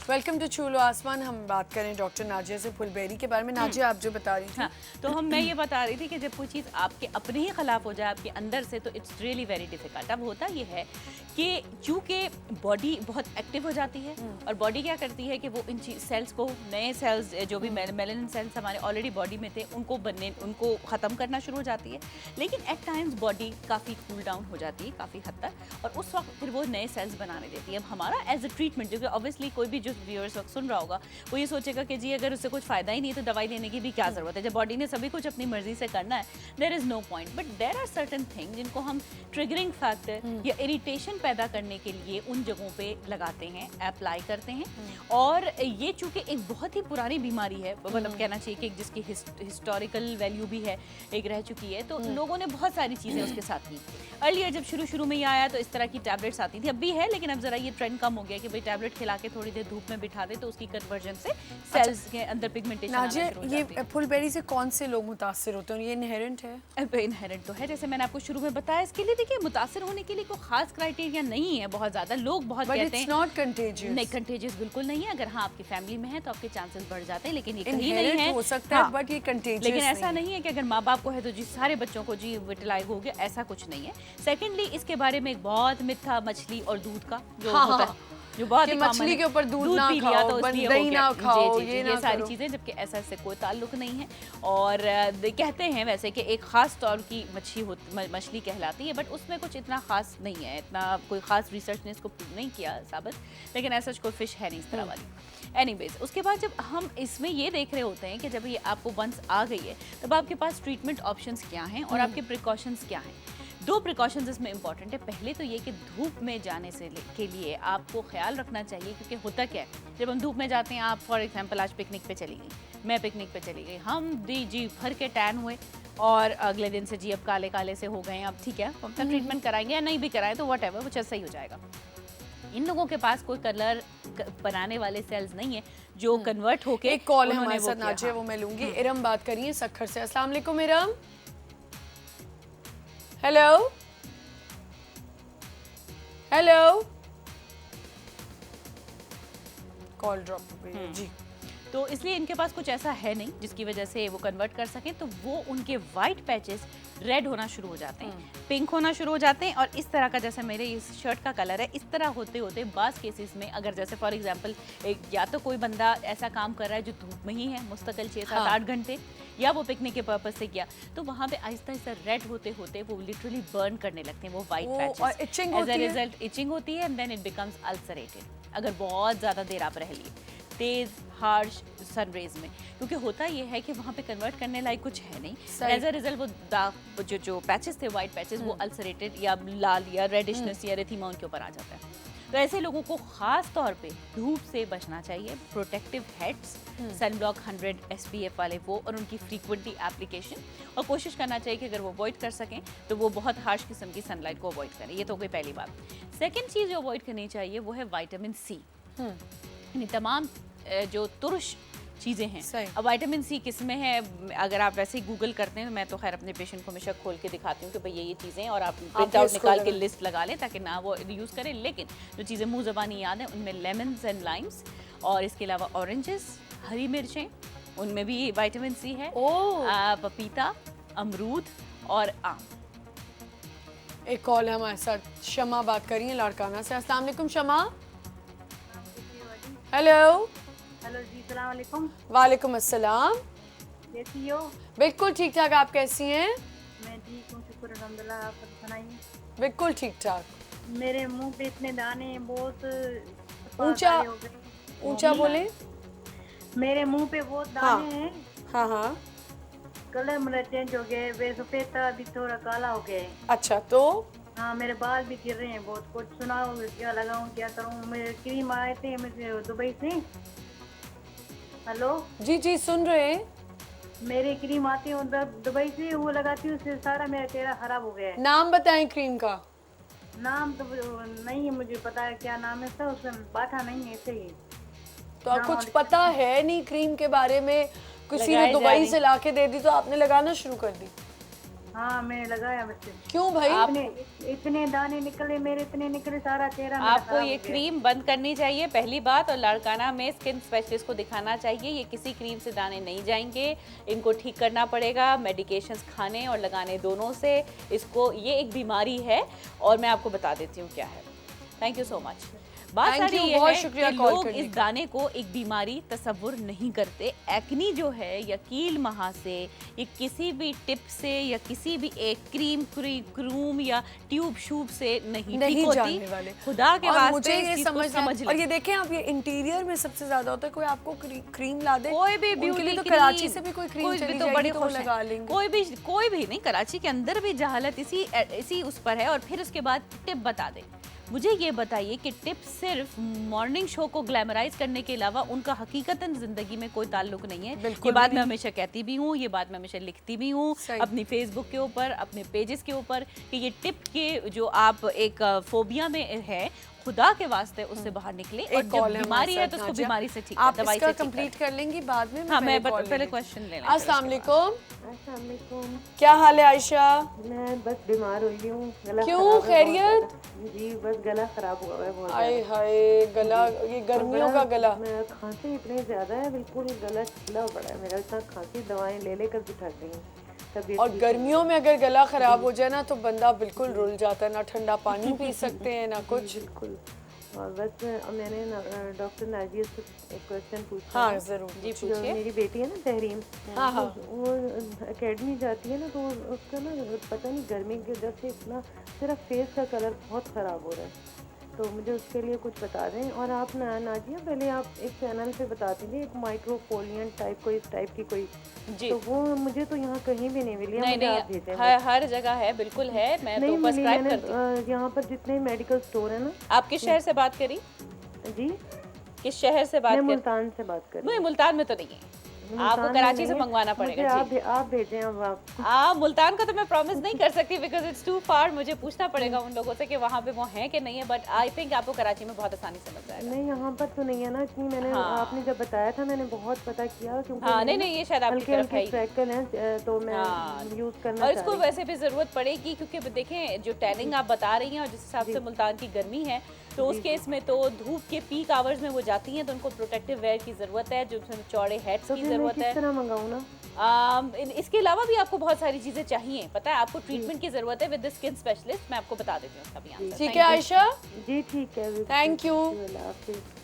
Welcome to चूलो आसमान। हम बात करें डॉक्टर नाजिया से फुलबेरी के बारे में। नाजिया, आप जो बता रही थी। हाँ, तो मैं ये बता रही थी कि जब कोई चीज़ आपके अपने ही खिलाफ हो जाए आपके अंदर से, तो इट्स रियली वेरी डिफिकल्ट। अब होता ये है कि चूँकि बॉडी बहुत एक्टिव हो जाती है और बॉडी क्या करती है कि वो इन सेल्स को, नए सेल्स जो भी मेलानिन सेल्स हमारे ऑलरेडी बॉडी में थे, उनको ख़त्म करना शुरू हो जाती है। लेकिन एट टाइम्स बॉडी काफ़ी कूल डाउन हो जाती है काफ़ी हद तक, और उस वक्त फिर वो नए सेल्स बनाने देती है। अब हमारा एज अ ट्रीटमेंट, जो कि ऑब्वियसली कोई भी जो व्यूअर्स वक्त सुन रहा होगा वो ये सोचेगा कि जी अगर उससे कुछ फ़ायदा ही नहीं है तो दवाई लेने की भी क्या ज़रूरत है। जब बॉडी ने सभी कुछ अपनी मर्जी से करना है, there is no point. But there are certain thing जिनको हम ट्रिगरिंग फैक्टर या इरिटेशन पैदा करने के लिए उन जगहों पे लगाते हैं, अप्लाई करते हैं। और ये चूँकि एक बहुत ही पुरानी बीमारी है, मतलब कहना चाहिए कि जिसकी हिस्टोरिकल वैल्यू भी है, एक रह चुकी है, तो लोगों ने बहुत सारी चीज़ें उसके साथ की। अर्लियर जब शुरू में ये आया तो इस तरह की टैबलेट्स आती थी, अब भी है, लेकिन अब ज़रा ये ट्रेंड कम हो गया कि भाई टैबलेट खिला के थोड़ी देर धूप में बिठा दे तो उसकी कन्वर्जन से सेल्स के अंदर पिगमेंटेशन आना शुरू हो जाती है। ये फुलबेरी से कौन से लोग मुतासिर होते हैं? ये इनहेरेंट है? इनहेरेंट तो है, जैसे मैंने आपको शुरू में बताया। इसके लिए देखिए मुतासिर होने के लिए कोई खास क्राइटेरिया नहीं है। बहुत ज़्यादा लोग बहुत कहते हैं नॉट कंटेजियस। नहीं, कंटेजियस बिल्कुल नहीं है। अगर हाँ आपकी फैमिली में है तो आपके चांसेस बढ़ जाते हैं, लेकिन ये कहीं Inherent नहीं है, हो सकता है, बट ये कंटेजियस लेकिन ऐसा नहीं है कि अगर माँ बाप को है तो जी सारे बच्चों को जी विटिलाइगो हो गया, ऐसा कुछ नहीं है। सेकेंडली, इसके बारे में एक बहुत मिथ था मछली और दूध का, जो होता है, जो बहुत ही मछली के ऊपर दूध ना पी लिया खाओ, तो इसलिए दही ना खाओ, ये सारी चीजें, जबकि ऐसा इससे कोई ताल्लुक नहीं है। और कहते हैं वैसे कि एक खास तौर की मछली कहलाती है, बट उसमें कुछ इतना खास नहीं है, इतना कोई खास रिसर्च ने इसको प्रूव नहीं किया साबित, लेकिन ऐसा कोई फिश है नहीं इस तरह वाली। एनीवेज, उसके बाद जब हम इसमें ये देख रहे होते हैं कि जब ये आपको वंस आ गई है तब आपके पास ट्रीटमेंट ऑप्शंस क्या हैं और आपके प्रिकॉशंस क्या हैं। दो प्रिकॉशंस इसमें इंपॉर्टेंट है। पहले तो ये कि धूप में जाने से के लिए आपको ख्याल रखना चाहिए, क्योंकि होता क्या है, जब हम धूप में जाते हैं, आप फॉर एग्जांपल आज पिकनिक पे चली गई, मैं पिकनिक पे चली गई, हम जी भर के टैन हुए और अगले दिन से जी अब काले काले से हो गए, अब ठीक है हम अपना ट्रीटमेंट कराएंगे या नहीं भी कराएं तो वट एवर, वो सही हो जाएगा। इन लोगों के पास कोई कलर बनाने वाले सेल्स नहीं है जो कन्वर्ट होके। एक कॉल है हमारे साथ नाजिया, वो मैं लूंगी। इरम बात करिए सक्खर से। अस्सलाम वालेकुम Iram. Hello hello, call drop हो गई है जी। तो इसलिए इनके पास कुछ ऐसा है नहीं जिसकी वजह से वो कन्वर्ट कर सकें, तो वो उनके वाइट पैचेस रेड होना शुरू हो जाते हैं, पिंक होना शुरू हो जाते हैं, और इस तरह का, जैसे मेरे इस शर्ट का कलर है, इस तरह होते होते बास केसेस में, अगर जैसे फॉर एग्जांपल या तो कोई बंदा ऐसा काम कर रहा है जो धूप में ही है मुस्तकिल 6-7-8 घंटे, या वो पिकनिक के पर्पज से किया, तो वहाँ पे आहिस्ता आहिस्ता रेड होते होते वो लिटरली बर्न करने लगते हैं वो white patches. As a result itching होती है and then it becomes ulcerated, अगर बहुत ज़्यादा देर आप रह लिए तेज हार्श सनरेज में, क्योंकि होता ये है कि वहाँ पे कन्वर्ट करने लायक कुछ है नहीं। एज अ रिजल्ट वो दाग, जो पैचेस थे वाइट पैचेस, वो अल्सरेटेड या लाल या रेडिशनेस या एरिथीमा उनके ऊपर आ जाता है। तो ऐसे लोगों को खास तौर पे धूप से बचना चाहिए। प्रोटेक्टिव हेड्स, सनब्लॉक 100 SPF वाले वो, और उनकी फ्रीक्वेंटली एप्लीकेशन, और कोशिश करना चाहिए कि अगर वो अवॉइड कर सकें तो वो बहुत हार्श किस्म की सनलाइट को अवॉइड करें। ये तो कोई पहली बात। सेकेंड चीज़ जो अवॉइड करनी चाहिए वो है विटामिन सी। यानी तमाम जो तुरश चीज़ें हैं। अब विटामिन सी किस में है, अगर आप वैसे ही गूगल करते हैं, मैं तो खैर अपने पेशेंट को हमेशा खोल के दिखाती हूँ कि भाई ये चीज़ें, और आप प्रिंट आउट निकाल के लिस्ट लगा लें ताकि ना वो यूज़ करें। लेकिन जो चीज़ें मुँह ज़बानी याद हैं उनमें लेमन्स एंड लाइम्स, और इसके अलावा ऑरेंजेस, हरी मिर्चें, उनमें भी विटामिन सी है, पपीता, अमरूद और आम। एक कॉल है हमारे साथ, शमा बात करिए लाड़काना से। अस्सलाम वालेकुम शमा। हेलो हेलो जी, सलाम वालेकुम। वालेकुम अस्सलाम। कैसी हो? बिल्कुल ठीक ठाक, आप कैसी हैं? मैं ठीक हूँ, शुक्र अल्हम्दुलिल्लाह। आप सुनाइए। बिल्कुल ठीक ठाक। मेरे मुंह पे इतने दाने, बहुत ऊंचा बोले। मेरे मुंह पे बहुत दाने हैं। हाँ, कलर मेरा चेंज हो गया है, वे सफेद था अभी थोड़ा काला हो गया है। अच्छा, तो हाँ, मेरे बाल भी गिर रहे हैं बहुत। कुछ सुनाओ, क्या लगाऊं, क्या करूं? मेरे क्रीम आए थे मुझे दुबई से। हेलो जी सुन रहे हैं। मेरे क्रीम आती है उधर दुबई से, वो लगाती हूँ, उससे सारा मेरा चेहरा खराब हो गया है। नाम बताएं क्रीम का। नाम तो नहीं है मुझे पता है क्या नाम है, सर उसमें बाटा नहीं है, ऐसे ही। तो आप कुछ पता है नहीं क्रीम के बारे में, किसी ने दुबई से लाके दे दी तो आपने लगाना शुरू कर दी? हाँ मैंने लगाया बच्चे। क्यों भाई? इतने दाने निकले मेरे, इतने निकले, सारा चेहरा मेरा आपको खराब ये हो गया। क्रीम बंद करनी चाहिए पहली बात, और लाड़काना में स्किन स्पेशलिस्ट को दिखाना चाहिए। ये किसी क्रीम से दाने नहीं जाएंगे, इनको ठीक करना पड़ेगा मेडिकेशंस खाने और लगाने दोनों से। इसको, ये एक बीमारी है और मैं आपको बता देती हूँ क्या है। Thank you so much. बात Thank सारी you, ये बहुत है शुक्रिया कि कॉल लोग करने इस का। दाने को एक बीमारी तस्वुर नहीं करते। एक्नी जो है या कील महा से, ये किसी भी टिप से या किसी भी एक क्रीम या ट्यूब शूब से नहीं ठीक होती। जाने वाले। खुदा के और वास्ते मुझे इस ये चीज़ को समझ समझ और लें। ये देखें आप, ये इंटीरियर में सबसे ज्यादा होता है। कोई आपको क्रीम ला दे, कोई भी उनके ब्यूटी लिए तो क्रीम, कराची से भी कोई क्रीम भी चली तो जाएगी बड़ी तो वो खुश है। लगा लेंगे। कोई भी नहीं, कराची के अंदर भी जहालत इसी उस पर है। और फिर उसके बाद टिप बता दे। मुझे ये बताइए कि टिप सिर्फ मॉर्निंग शो को ग्लैमराइज करने के अलावा उनका हकीकतन जिंदगी में कोई ताल्लुक नहीं है। बिल्कुल ये बात भी मैं नहीं। हमेशा कहती भी हूँ, ये बात मैं हमेशा लिखती भी हूँ सही। अपनी फेसबुक के ऊपर, अपने पेजेस के ऊपर, कि ये टिप के जो आप एक फोबिया में है, खुदा के वास्ते उससे बाहर निकले। और एक कॉल जब है बीमारी हमारे है साथ, तो उसको नाजिया। बीमारी से ठीक आप कर, दवाई इसका से ठीक कंप्लीट कर। कर लेंगी बाद में? हाँ, मैं कॉल पहले लेंगी। क्वेश्चन ले लें। अस्सलाम वालेकुम, अस्सलाम वालेकुम। क्या हाल है आयशा? मैं बस बीमार हुई हूँ, गला क्यों, खराब है बहुत खैरियत? ज़्यादा। जी बस गला खराब हुआ है बहुत आए ज़्यादा। हाय, गला, ये गर्मियों का गला। मैं खांसी इतनी ज्यादा है, बिल्कुल गला छिला पड़ा है मेरा। इतना खांसी दवाएं ले लेकर बिठा रही हूँ। तबीयत और ठीक गर्मियों में अगर गला खराब हो जाए ना तो बंदा बिल्कुल रुल जाता है, ना ठंडा पानी पी सकते हैं ना कुछ। बिल्कुल। और बस मैंने डॉक्टर नाजिया से एक क्वेश्चन पूछा हाँ है। जरूर जी जो पूछिए। मेरी बेटी है ना तहरीम, हाँ हाँ। वो एकेडमी जाती है ना, तो उसका ना पता नहीं गर्मी की वजह से इतना सिर्फ फेस का कलर बहुत ख़राब हो रहा है। तो मुझे उसके लिए कुछ बता दें। और आप नाजिया पहले आप एक चैनल पे बताती थी एक माइक्रोफोलियन टाइप कोई, इस टाइप की कोई, जी। तो वो मुझे तो यहाँ कहीं भी नहीं मिली। नहीं मुझे आप नहीं, भेजें। हर जगह है, बिल्कुल है। मैं नहीं तो मिली प्रिस्क्राइब मैंने। करती हूँ। यहाँ पर जितने मेडिकल स्टोर है ना। आप किस शहर से बात करी? जी किस शहर से बात मैं कर? मुल्तान से बात कर रही नहीं, हूँ। मुल्तान में तो नहीं है, आपको मुल्तान में कराची नहीं से है। मंगवाना मुझे पड़ेगा। जी, आप भेजें अब आप। मुल्तान का तो मैं प्रॉमिस नहीं कर सकती बिकॉज इट्स टू फार। मुझे पूछना पड़ेगा उन लोगों से कि वहाँ पे वो हैं कि नहीं है, बट आई थिंक आपको कराची में बहुत आसानी से मिल जाएगा। नहीं यहाँ पर तो नहीं है ना इतनी। मैंने हाँ। आपने जब बताया था मैंने बहुत पता किया, क्योंकि हाँ, मेरे नहीं, ये शायद आपकी हल्के तरफ है हल्के ही। फ्रैकल हैं, तो मैं हाँ। यूज करना और चाह इसको रही वैसे भी जरूरत पड़ेगी, क्योंकि देखें जो टैनिंग आप बता रही हैं और जिस हिसाब से मुल्तान की गर्मी है, तो उस केस में तो धूप के पीक आवर्स में वो जाती हैं, तो उनको प्रोटेक्टिव वेयर की जरूरत है, जो उसमें चौड़े हेड्स तो की फिर मैं जरूरत किस है। तरह मंगाऊँ ना? इसके अलावा भी आपको बहुत सारी चीजें चाहिए, पता है आपको ट्रीटमेंट की जरूरत है विद द स्किन स्पेशलिस्ट। मैं आपको बता देती हूँ उसका भी आंसर। ठीक है आयशा, जी ठीक है। Thank you. अल्लाह हाफिज़।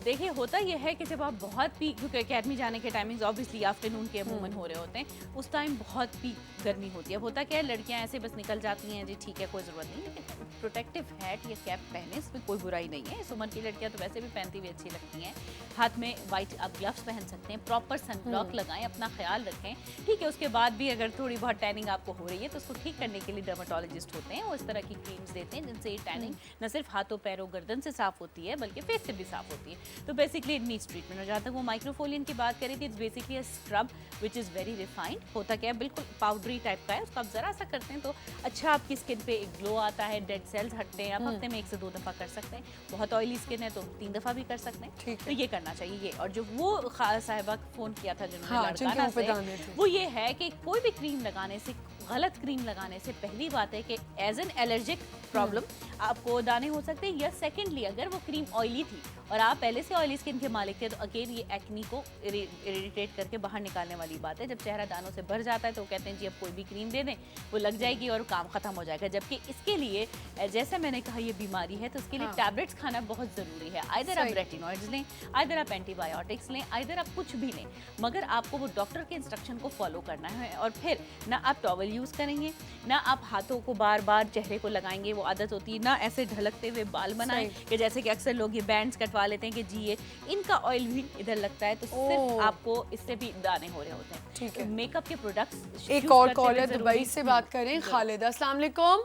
देखिए होता यह है कि जब आप बहुत पीक, क्योंकि अकेडमी जाने के टाइमिंग्स ऑब्वियसली आफ्टरनून के अमूमन हो रहे होते हैं, उस टाइम बहुत पीक गर्मी होती है। अब होता क्या है, लड़कियां ऐसे बस निकल जाती हैं, जी ठीक है कोई ज़रूरत नहीं, लेकिन प्रोटेक्टिव हैट या कैप पहने इसमें कोई बुराई नहीं है। इस उम्र की लड़कियां तो वैसे भी पहनती हुई अच्छी लगती हैं। हाथ में वाइट आप ग्लव्स पहन सकते हैं, प्रॉपर सनब्लॉक लगाएं, अपना ख्याल रखें। ठीक है, उसके बाद भी अगर थोड़ी बहुत टैनिंग आपको हो रही है तो उसको ठीक करने के लिए डर्माटोलॉजिस्ट होते हैं, वो इस तरह की क्रीम्स देते हैं जिनसे ये टैनिंग न सिर्फ हाथों पैरों गर्दन से साफ होती है बल्कि फेस से भी साफ होती है। तो बेसिकली नीड्स ट्रीटमेंट। और जहाँ तक वो माइक्रोफोलियन की बात करी थी, it's basically a scrub which is very refined. होता क्या है, बिल्कुल पाउडरी टाइप का है, उसको आप जरा सा करते हैं तो अच्छा आपकी स्किन पे एक ग्लो आता है, डेड सेल्स हटते हैं। आप हफ्ते में 1 से 2 दफ़ा कर सकते हैं। बहुत ऑयली स्किन है तो 3 दफ़ा भी कर सकते हैं। ठीक तो ये करना चाहिए। ये और जो वो साहिबा फ़ोन किया था जिन्होंने हाँ, लड़काना जिनके से, मुँह पे दाने थे। वो ये है कि कोई भी क्रीम लगाने से, गलत क्रीम लगाने से पहली बात है कि एज एन एलर्जिक प्रॉब्लम आपको दाने हो सकते हैं, या सेकेंडली अगर वो क्रीम ऑयली थी और आप पहले से ऑयली स्किन के मालिक थे तो अगेन ये एक्नी को इरिटेट करके बाहर निकालने वाली बात है। जब चेहरा दानों से भर जाता है तो वो कहते हैं जी अब कोई भी क्रीम दे दें वो लग जाएगी और काम खत्म हो जाएगा। जबकि इसके लिए जैसे मैंने कहा ये बीमारी है तो इसके लिए टैबलेट्स खाना बहुत ज़रूरी है। आइदर आप रेटिनॉइड्स लें, आइदर आप एंटीबायोटिक्स लें, आइदर आप कुछ भी लें, मगर आपको वो डॉक्टर के इंस्ट्रक्शन को फॉलो करना है। और फिर ना आप टॉवल यूज़ करेंगे, ना आप हाथों को बार बार चेहरे को लगाएंगे, वो आदत होती है, ना ऐसे ढलकते हुए बाल बनाएं कि जैसे कि अक्सर लोग ये बैंड्स कटवा लेते हैं कि जी ये इनका ऑयल भी इधर लगता है तो सिर्फ आपको इससे भी दाने हो रहे होते हैं। ठीक है। मेकअप के प्रोडक्ट्स एक और कॉल है दुबई से, बात करें। खालिदा, अस्सलाम वालेकुम।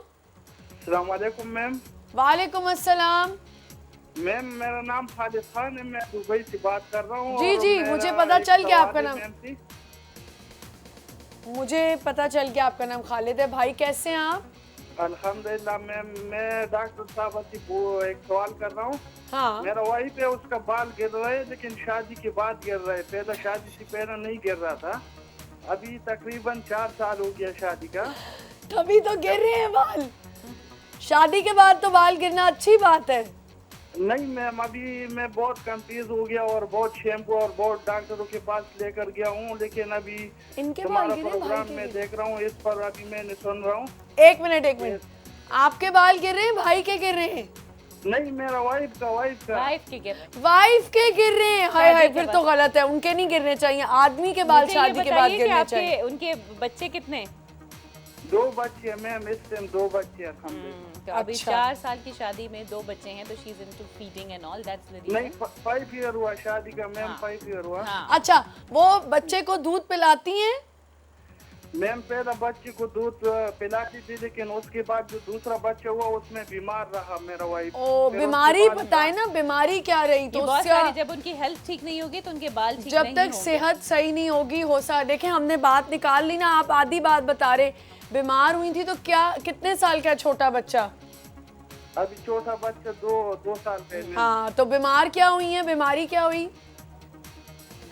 अस्सलाम वालेकुम मैम। वालेकुम अस्सलाम। मैम मेरा नाम खालिद खान है, मैं दुबई से बात कर रहा हूँ। जी जी, मुझे पता चल गया आपका नाम, मुझे पता चल गया आपका नाम खालिद है। भाई कैसे हैं आप? अल्हम्दुलिल्लाह मैम। मैं डॉक्टर साहब को एक सवाल कर रहा हूँ। हाँ। मेरा वाइफ है, उसका बाल गिर रहे हैं लेकिन शादी के बाद गिर रहे, पहले शादी से पहले नहीं गिर रहा था। अभी तकरीबन 4 साल हो गया शादी का। तभी तो गिर रहे हैं बाल। शादी के बाद तो बाल गिरना अच्छी बात है। नहीं मैम, अभी मैं बहुत कंफ्यूज हो गया और बहुत शैम्पू और बहुत डॉक्टरों के पास लेकर गया हूँ, लेकिन अभी इनके तुम्हारा बाल गिरे, भाई प्रोग्राम के में गिरे। देख रहा हूँ, इस पर अभी मैं सुन रहा हूँ। एक मिनट, आपके बाल गिर रहे हैं, भाई के गिर रहे हैं? नहीं, मेरा वाइफ का वाइफ के गिर रहे हैं। वाइफ के गिर रहे हैं? हाय हाय, के फिर बाद। तो गलत है, उनके नहीं गिरने चाहिए। आदमी के बाल मुझे ये शादी के बाद बताइए कि गिरने आपके चाहिए। उनके बच्चे कितने? 2 बच्चे हैं मैम, इस टाइम 2 बच्चे हैं अल्हम्दुलिल्लाह। तो अभी अच्छा। 4 साल की शादी में 2 बच्चे हैं, तो she is into feeding and all, that's the नहीं, रीजन। 5 ईयर हुआ शादी का मैम, हाँ। 5 ईयर हुआ। हाँ, अच्छा, वो बच्चे को दूध पिलाती हैं? मैम पहला बच्चे को दूध पिलाती थी, लेकिन उसके बाद जो दूसरा बच्चा हुआ उसमें बीमार रहा मेरा वाइफ। ओ, बीमारी बताए ना, बीमारी क्या रही? ये तो बहुत उसका सारी, जब उनकी हेल्थ ठीक नहीं होगी तो उनके बाल ठीक जब नहीं तक होंगे। सेहत सही नहीं होगी हो सा देखें, हमने बात निकाल ली ना, आप आधी बात बता रहे। बीमार हुई थी तो क्या, कितने साल का छोटा बच्चा? अभी छोटा बच्चा 2 साल पहले। हाँ, तो बीमार क्या हुई है, बीमारी क्या हुई?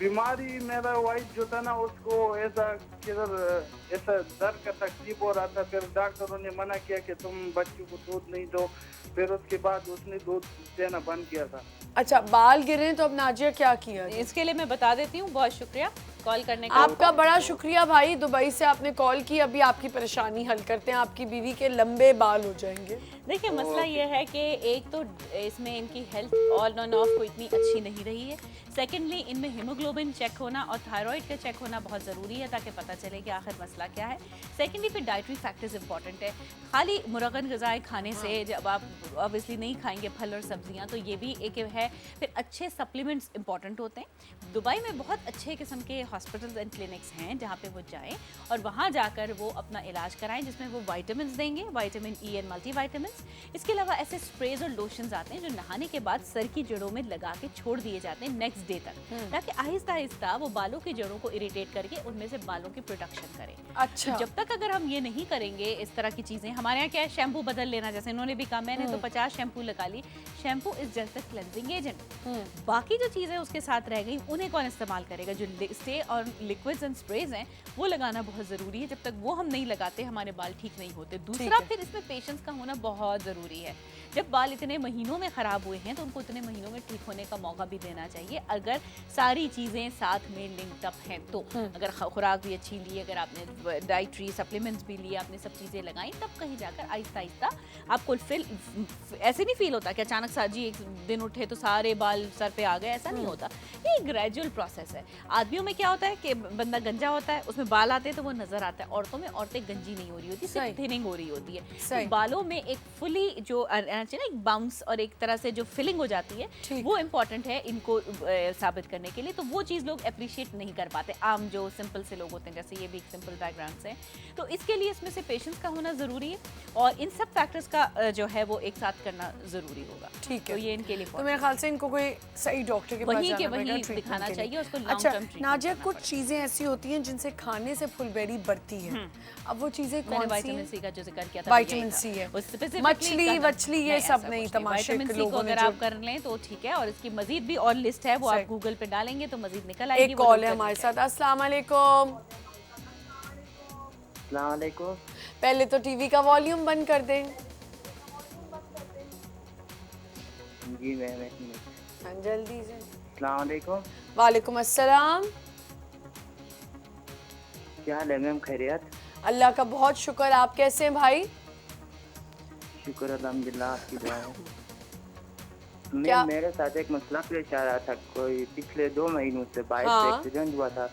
बीमारी मेरा वाइफ जो था ना, उसको ऐसा दर्द का तकलीफ हो रहा था। फिर डॉक्टरों ने मना किया कि तुम बच्चों को दूध नहीं दो। फिर उसके बाद उसने दूध देना बंद किया था। अच्छा, बाल गिरे तो अब नाजिया क्या किया? इसके लिए मैं बता देती हूँ, बहुत शुक्रिया कॉल करने का। आपका बड़ा शुक्रिया भाई, दुबई से आपने कॉल की। अभी आपकी परेशानी हल करते हैं, आपकी बीवी के लंबे बाल हो जाएंगे। देखिए, मसला ये है कि एक तो इसमें इनकी हेल्थ ऑन एंड ऑफ को इतनी अच्छी नहीं रही है। सेकेंडली, इनमें हीमोग्लोबिन चेक होना और थायराइड का चेक होना बहुत ज़रूरी है, ताकि पता चले कि आखिर मसला क्या है। सेकेंडली, फिर डाइटरी फैक्टर्स इंपॉर्टेंट है। खाली मुरगन ग़िज़ाएँ खाने से, जब आप ऑब्वियसली नहीं खाएंगे फल और सब्जियां, तो ये भी एक है। फिर अच्छे सप्लीमेंट्स इंपॉर्टेंट होते हैं। दुबई में बहुत अच्छे किस्म के हॉस्पिटल्स एंड क्लिनिक्स हैं जहाँ पे वो जाएं और वहाँ जाकर वो अपना इलाज कराएं, जिसमें वो विटामिन्स देंगे, विटामिन ई एंड मल्टीविटामिन्स। इसके अलावा ऐसे स्प्रेज और लोशंस आते हैं जो नहाने के बाद सर की जड़ों में लगा के छोड़ दिए जाते हैं नेक्स्ट डे तक, ताकि आहिस्ता आहिस्ता वो बालों की जड़ों को इरिटेट करके उनमें से बालों की प्रोडक्शन करे। अच्छा, जब तक अगर हम ये नहीं करेंगे इस तरह की चीजें, हमारे यहाँ क्या है, शैम्पू बदल लेना, जैसे इन्होंने भी कहा, मैंने तो 50 शैम्पू लगा ली। Shampoo is just a cleansing agent. बाकी जो चीजें उसके साथ रह गई उन्हें कौन इस्तेमाल करेगा? जो स्टे और लिक्विड्स एंड स्प्रेज हैं वो लगाना बहुत जरूरी है। जब तक वो हम नहीं लगाते हमारे बाल ठीक नहीं होते। दूसरा, फिर इसमें पेशेंस का होना बहुत जरूरी है। जब बाल इतने महीनों में खराब हुए हैं तो उनको इतने महीनों में ठीक होने का मौका भी देना चाहिए, अगर सारी चीजें साथ में लिंक्ड अप हैं तो। अगर खुराक भी अच्छी ली, अगर आपने डाइटरी सप्लीमेंट्स भी लिए, आपने सब चीजें लगाई, तब कहीं जाकर आहिस्ता आहिस्ता आपको फिर ऐसे नहीं फील होता कि अचानक साजी एक दिन उठे तो सारे बाल सर पे आ गए, ऐसा नहीं होता। ये ग्रेजुअल प्रोसेस है। आदमियों में क्या होता है कि बंदा गंजा होता है, उसमें बाल आते हैं तो वो नजर आता है। औरतों में औरतें गंजी नहीं हो रही होती, सिर्फ थिनिंग हो रही होती है। तो बालों में एक फुली जो एक बाउंस और एक तरह से जो फिलिंग हो जाती है, वो इम्पोर्टेंट है इनको साबित करने के लिए। तो वो चीज़ लोग अप्रिशिएट नहीं कर पाते, आम जो सिंपल से लोग होते हैं, जैसे ये भी एक सिंपल बैकग्राउंड से। तो इसके लिए इसमें से पेशेंस का होना ज़रूरी है और इन सब फैक्टर्स का जो है वो एक साथ करना ज़रूरी होगा। ठीक है, तो ये इनके लिए तो मेरे ख्याल से इनको कोई सही डॉक्टर के पास जाना पड़ेगा वही ट्रीटमेंट दिखाना के लिए। चाहिए उसको लॉन्ग अच्छा टर्म ट्रीटमेंट। नाजिया, कुछ चीजें ऐसी होती हैं जिनसे खाने से फुलबेरी बढ़ती है। अब वो चीजें कौन सी विटामिन सी का जो जिक्र किया था, विटामिन सी है, मछली ये सब नहीं, तमाशे के लोगों अगर ने आप कर लें तो ठीक है। और इसकी मजीद भी और लिस्ट है, वो आप गूगल पे डालेंगे तो मजीद निकल आएगी। एक कॉल है हमारे साथ। अस्सलाम वालेकुम। अस्सलाम वालेकुम। पहले तो टीवी का वॉल्यूम बंद कर दें। जी मैं हाँ, जल्दी से। अस्सलाम वालेकुम। वालेकुम अस्सलाम। क्या हाल है मैम, खैरियत? अल्लाह का बहुत शुक्र, आप कैसे हैं भाई? शुक्र अल्हम्दुलिल्लाह, आपकी दुआ है। क्या? मेरे साथ एक मसला पेश आ रहा था। कोई पिछले 2 महीनों से बाइक हाँ। से एक्सीडेंट हुआ था।